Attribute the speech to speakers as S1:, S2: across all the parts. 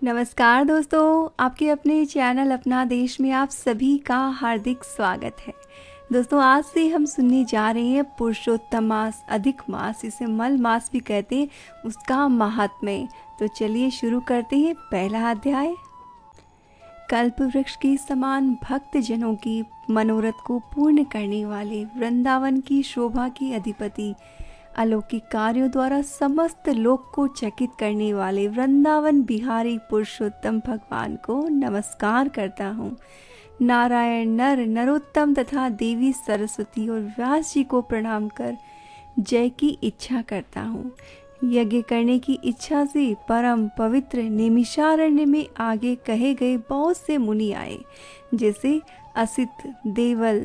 S1: नमस्कार दोस्तों, आपके अपने चैनल अपना देश में आप सभी का हार्दिक स्वागत है। दोस्तों, आज से हम सुनने जा रहे हैं पुरुषोत्तम मास, अधिक मास, इसे मल मास भी कहते हैं, उसका महात्म्य। तो चलिए शुरू करते हैं पहला अध्याय। कल्प वृक्ष के समान भक्त जनों की मनोरथ को पूर्ण करने वाले, वृंदावन की शोभा के अधिपति, अलौकिक कार्यों द्वारा समस्त लोक को चकित करने वाले वृंदावन बिहारी पुरुषोत्तम भगवान को नमस्कार करता हूँ। नारायण, नर, नरोत्तम तथा देवी सरस्वती और व्यास जी को प्रणाम कर जय की इच्छा करता हूँ। यज्ञ करने की इच्छा से परम पवित्र नैमिषारण्य में आगे कहे गए बहुत से मुनि आए, जैसे असित, देवल,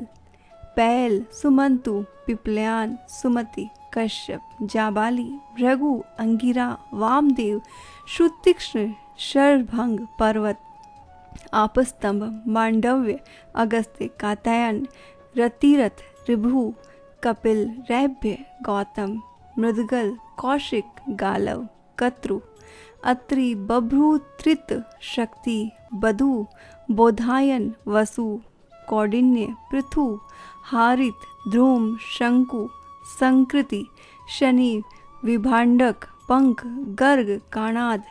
S1: पैल, सुमंतु, पिपल्यान, सुमति, कश्यप, जाबाली, भृगु, अंगिरा, वामदेव, श्रुतिक्ष्ण, शरभंग, पर्वत, आपस्तंभ, मांडव्य, अगस्त्य, कात्यायन, रतिरथ, ऋभु, कपिल, रैभ्य, गौतम, मृदगल, कौशिक, गालव, कत्रु, अत्रि, बभ्रू, त्रित, शक्ति, बधु, बोधायन, वसु, कौंडिन्य, पृथु, हारित, ध्रुम, शंकु, संकृति, शनि, विभांडक, पंख, गर्ग, काणाद,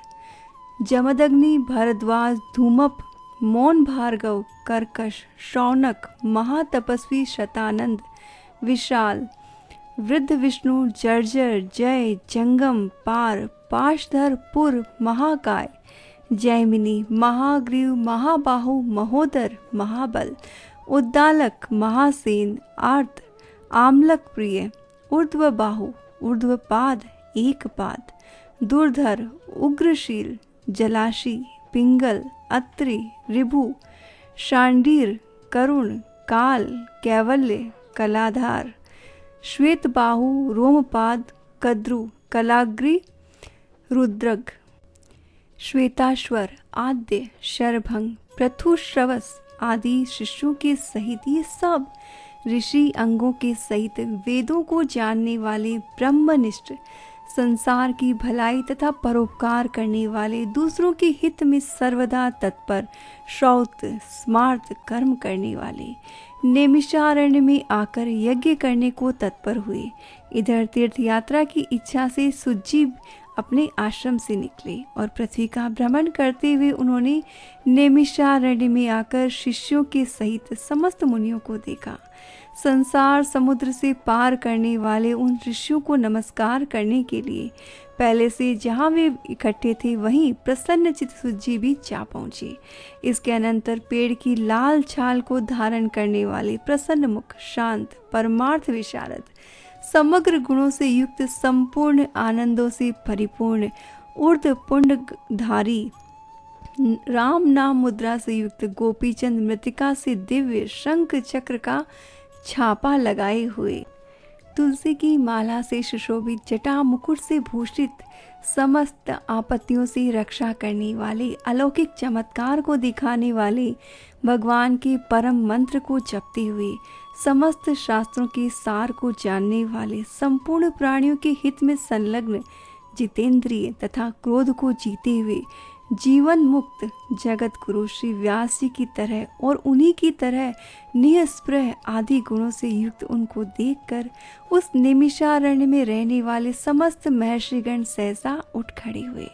S1: जमदग्नि, भरद्वाज, धूमप, मौन, भार्गव, कर्कश, शौनक, महातपस्वी, शतानंद, विशाल, वृद्ध, विष्णु, जर्जर, जय, जंगम, पार, पाशधर, पुर, महाकाय, जैमिनी, महाग्रीव, महाबाहु, महोदर, महाबल, उद्दालक, महासेन, आर्त, आमलक प्रिय, ऊर्ध्व बाहु, ऊर्ध्व पाद, एक पाद, दुर्धर, उग्रशील, जलाशी, पिंगल, अत्रि, ऋभु, शांडीर, करुण, काल, कैवल्य, कलाधार, श्वेत बाहु, रोमपाद, कद्रु, कलाग्री, रुद्रग, श्वेताश्वर, आद्य, शरभंग, पृथुश्रवस आदि शिष्यों के सहित ये सब ऋषि अंगों के सहित वेदों को जानने वाले, ब्रह्मनिष्ठ, संसार की भलाई तथा परोपकार करने वाले, दूसरों के हित में सर्वदा तत्पर, श्रौत स्मार्त कर्म करने वाले, नैमिषारण्य में आकर यज्ञ करने को तत्पर हुए। इधर तीर्थ यात्रा की इच्छा से सुज्जी अपने आश्रम से निकले और पृथ्वी का भ्रमण करते हुए उन्होंने नैमिषारण्य में आकर शिष्यों के सहित समस्त मुनियों को देखा। संसार समुद्र से पार करने वाले उन ऋषियों को नमस्कार करने के लिए पहले से जहाँ वे इकट्ठे थे वहीं प्रसन्नचित सुज्जी भी जा पहुँचे। इसके अनंतर पेड़ की लाल छाल को धारण करने वाले प्रसन्न मुख, शांत, परमार्थ विशारद, समग्र गुणों से युक्त, संपूर्ण आनंदों से परिपूर्ण, ऊर्ध पुंडधारी, राम नाम मुद्रा से युक्त, गोपीचंद मृतिका से दिव्य, शंख चक्र का छापा लगाए हुए, तुलसी की माला से सुशोभित, जटा मुकुट से भूषित, समस्त आपत्तियों से रक्षा करने वाले, अलौकिक चमत्कार को दिखाने वाले, भगवान के परम मंत्र को जपते हुए, समस्त शास्त्रों के सार को जानने वाले, संपूर्ण प्राणियों के हित में संलग्न, जितेंद्रिय तथा क्रोध को जीते हुए, जीवन मुक्त जगत गुरु श्री व्यास जी की तरह और उन्हीं की तरह निःस्पृह आदि गुणों से युक्त उनको देखकर उस नैमिषारण्य में रहने वाले समस्त महर्षिगण सहसा उठ खड़े हुए।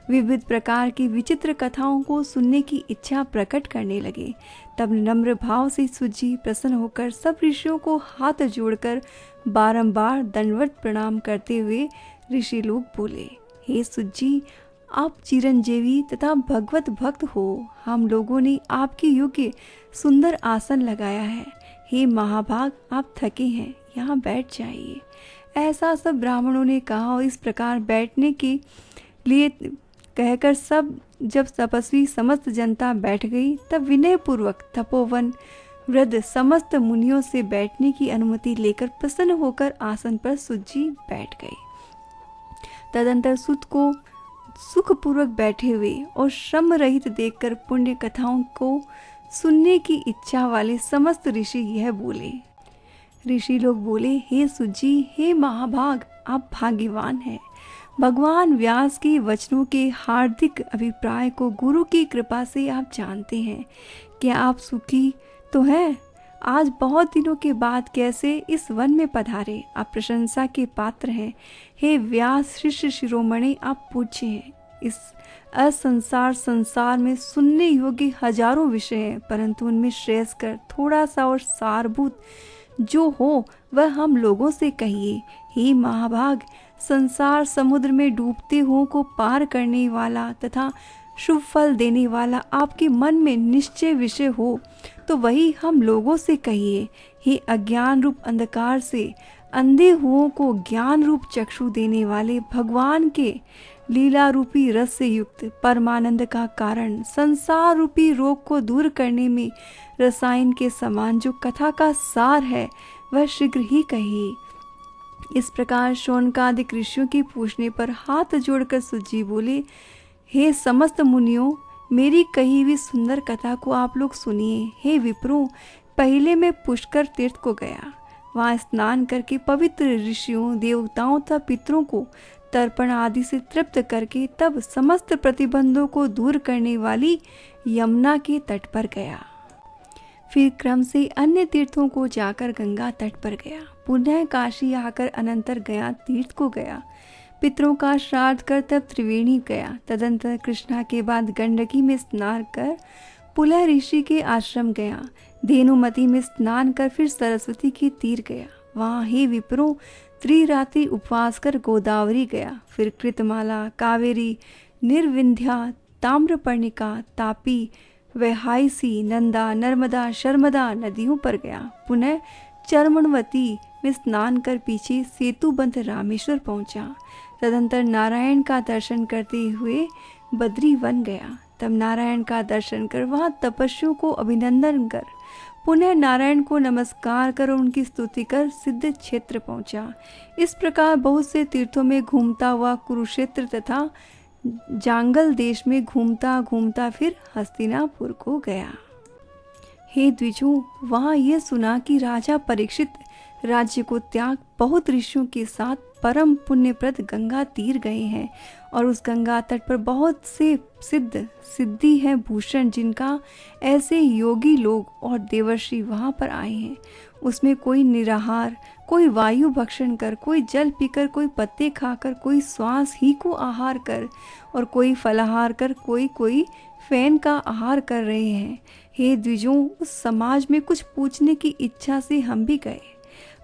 S1: विविध प्रकार की विचित्र कथाओं को सुनने की इच्छा प्रकट करने लगे। तब नम्र भाव से सुज्जी प्रसन्न होकर सब ऋषियों को हाथ जोड़कर बारंबार दंडवत प्रणाम करते हुए ऋषि लोग बोले, हे सुज्जी, आप चिरंजीवी तथा भगवत भक्त हो। हम लोगों ने आपके योग्य सुंदर आसन लगाया है। हे महाभाग, आप थके हैं, यहाँ बैठ जाइए। ऐसा सब ब्राह्मणों ने कहा और इस प्रकार बैठने के लिए कहकर सब जब तपस्वी समस्त जनता बैठ गई, तब विनय पूर्वक तपोवन वृद्ध समस्त मुनियों से बैठने की अनुमति लेकर प्रसन्न होकर आसन पर सुज्जी बैठ गए। तदंतर सुत को सुखपूर्वक बैठे हुए और श्रम रहित देखकर पुण्य कथाओं को सुनने की इच्छा वाले समस्त ऋषि यह बोले। ऋषि लोग बोले, हे सुज्जी, हे महाभाग, आप भाग्यवान हैं। भगवान व्यास के वचनों के हार्दिक अभिप्राय को गुरु की कृपा से आप जानते हैं। क्या आप सुखी तो हैं? आज बहुत दिनों के बाद कैसे इस वन में पधारे, आप प्रशंसा के पात्र हैं। हे व्यास शिष्य शिरोमणि, आप पूज्य हैं। इस असंसार संसार में सुनने योग्य हजारों विषय हैं, परंतु उनमें श्रेयस्कर थोड़ा सा और सारभूत जो हो वह हम लोगों से कहिए। हे महाभाग, संसार समुद्र में डूबते हुओं को पार करने वाला तथा शुभ फल देने वाला आपके मन में निश्चय विषय हो तो वही हम लोगों से कहिए। हे अज्ञान रूप अंधकार से अंधे हुओं को ज्ञान रूप चक्षु देने वाले भगवान के लीला रूपी रस से युक्त परमानंद का कारण, संसार रूपी रोग को दूर करने में रसायन के समान जो कथा का सार है वह शीघ्र ही कहिए। इस प्रकार शौनकादिक ऋषियों के पूछने पर हाथ जोड़कर सुजी बोले, हे समस्त मुनियों, मेरी कही हुई सुंदर कथा को आप लोग सुनिए। हे विप्रों, पहले मैं पुष्कर तीर्थ को गया, वहाँ स्नान करके पवित्र ऋषियों देवताओं तथा पितरों को तर्पण आदि से तृप्त करके तब समस्त प्रतिबंधों को दूर करने वाली यमुना के तट पर गया। फिर क्रम से अन्य तीर्थों को जाकर गंगा तट पर गया। पुनः काशी आकर अनंतर गया तीर्थ को गया। पितरों का श्राद्ध कर तब त्रिवेणी गया। तदंतर कृष्णा के बाद गंडकी में स्नान कर पुलह ऋषि के आश्रम गया। धेनुमती में स्नान कर फिर सरस्वती के तीर गया। वहाँ हे विप्रों, त्रिरात्रि उपवास कर गोदावरी गया। फिर कृतमाला, कावेरी, निर्विंध्या, ताम्रपर्णिका, तापी, वैहायसी, नंदा, नर्मदा, शर्मदा नदियों पर गया। पुनः चर्मणवती में स्नान कर पीछे सेतुबंध रामेश्वर पहुंचा। तदंतर नारायण का दर्शन करते हुए बद्री वन गया। तब नारायण का दर्शन कर वहाँ तपस्वियों को अभिनंदन कर पुनः नारायण को नमस्कार कर उनकी स्तुति कर सिद्ध क्षेत्र पहुंचा। इस प्रकार बहुत से तीर्थों में घूमता हुआ कुरुक्षेत्र तथा जांगल देश में घूमता घूमता फिर हस्तिनापुर को गया। हे द्विजों, वहाँ यह सुना कि राजा परीक्षित राज्य को त्याग बहुत ऋषियों के साथ परम पुण्यप्रद गंगा तीर गए हैं और उस गंगा तट पर बहुत से सिद्धि हैं भूषण, जिनका ऐसे योगी लोग और देवर्षि वहाँ पर आए हैं। उसमें कोई निराहार, कोई वायु भक्षण कर, कोई जल पीकर, कोई पत्ते खाकर, कोई श्वास ही को आहार कर और कोई फलाहार कर, कोई फैन का आहार कर रहे हैं। हे द्विजों, उस समाज में कुछ पूछने की इच्छा से हम भी गए।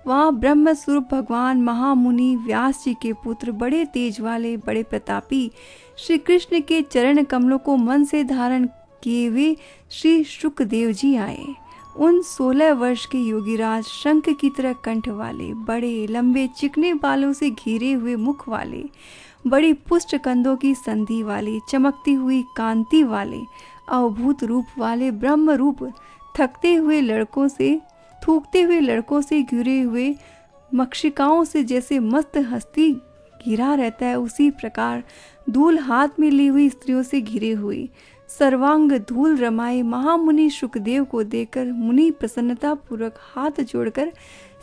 S1: वहाँ ब्रह्म स्वरूप भगवान महामुनि व्यास जी के पुत्र, बड़े तेज वाले, बड़े प्रतापी श्री कृष्ण के चरण कमलों को मन से धारण किए हुए श्री शुकदेव जी आए। उन 16 वर्ष के योगीराज, शंख की तरह कंठ वाले, बड़े लंबे चिकने बालों से घिरे हुए मुख वाले, बड़ी पुष्ट कंधों की संधि वाले, चमकती हुई कांति वाले, अवभूत रूप वाले, ब्रह्म रूप, थूकते हुए लड़कों से घिरे हुए, मक्षिकाओं से जैसे मस्त हस्ती घिरा रहता है उसी प्रकार धूल हाथ में ली हुई स्त्रियों से घिरे हुए, सर्वांग धूल रमाए महामुनि शुकदेव को देखकर मुनि प्रसन्नता पूर्वक हाथ जोड़कर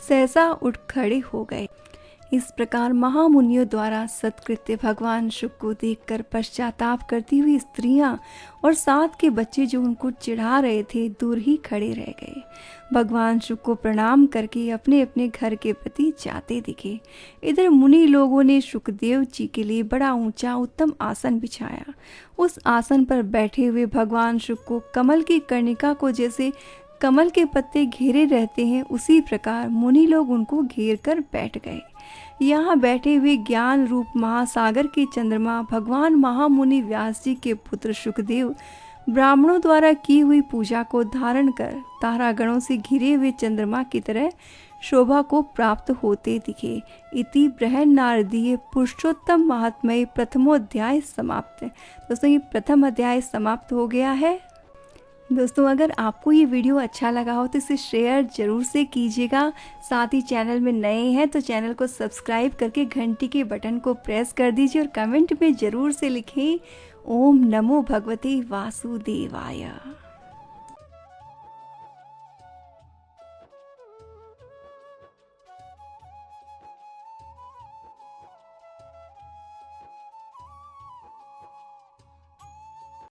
S1: सहसा उठ खड़े हो गए। इस प्रकार महामुनियों द्वारा सत्कृत्य भगवान शुक को देखकर पश्चाताप करती हुई स्त्रियां और साथ के बच्चे जो उनको चिढ़ा रहे थे दूर ही खड़े रह गए। भगवान शुक को प्रणाम करके अपने अपने घर के प्रति जाते दिखे। इधर मुनि लोगों ने शुकदेव जी के लिए बड़ा ऊंचा उत्तम आसन बिछाया। उस आसन पर बैठे हुए भगवान शुक को कमल की कर्णिका को जैसे कमल के पत्ते घेरे रहते हैं उसी प्रकार मुनि लोग उनको घेर कर बैठ गए। यहाँ बैठे हुए ज्ञान रूप महासागर के चंद्रमा भगवान महामुनि व्यास जी के पुत्र शुकदेव ब्राह्मणों द्वारा की हुई पूजा को धारण कर तारागणों से घिरे हुए चंद्रमा की तरह शोभा को प्राप्त होते दिखे। इति बृहन नारदीय पुरुषोत्तम महात्म्य प्रथमोध्याय समाप्त। दोस्तों, ये प्रथम अध्याय समाप्त हो गया है। दोस्तों, अगर आपको ये वीडियो अच्छा लगा हो तो इसे शेयर जरूर से कीजिएगा। साथ ही चैनल में नए हैं तो चैनल को सब्सक्राइब करके घंटी के बटन को प्रेस कर दीजिए और कमेंट में ज़रूर से लिखें ओम नमो भगवते वासुदेवाय।